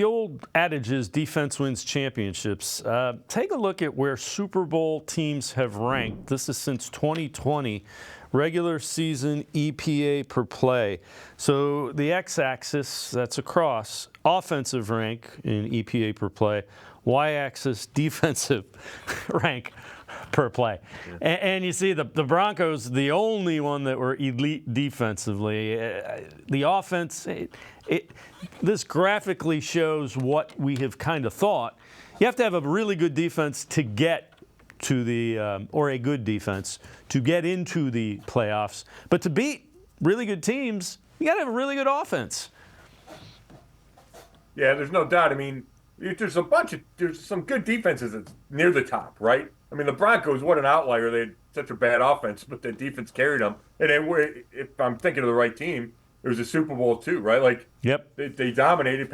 The old adage is defense wins championships. Take a look at where Super Bowl teams have ranked. This is since 2020, regular season EPA per play. So the x-axis, that's across, offensive rank in EPA per play. Y-axis, defensive rank per play. And you see the Broncos, the only one that were elite defensively. The offense, this graphically shows what we have kind of thought. You have to have a really good defense to get to the, or a good defense to get into the playoffs. But to beat really good teams, you got to have a really good offense. Yeah, there's no doubt. I mean, there's some good defenses that's near the top, right? I mean, the Broncos, what an outlier. They had such a bad offense, but the defense carried them. And if I'm thinking of the right team, it was a Super Bowl too, right? Like, yep, they dominated.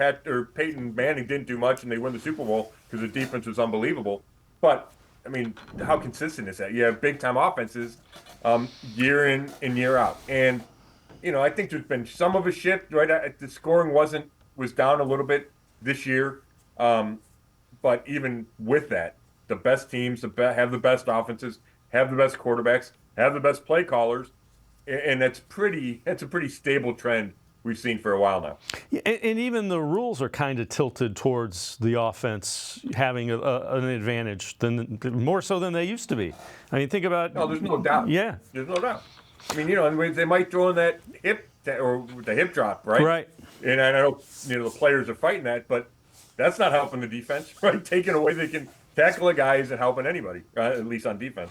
Peyton Manning didn't do much, and they win the Super Bowl because the defense was unbelievable. But I mean, how consistent is that? You have big time offenses, year in and year out, and I think there's been some of a shift, right? The scoring was down a little bit this year, but even with that, the best teams have the best offenses, have the best quarterbacks, have the best play callers. And that's a pretty stable trend we've seen for a while now. And even the rules are kind of tilted towards the offense having an advantage, more so than they used to be. I mean, think about. No, there's no doubt. Yeah, there's no doubt. I mean, they might throw in that hip or the hip drop, right? Right. And I know the players are fighting that, but that's not helping the defense, right? Taking away, they can tackle the guys and helping anybody, at least on defense.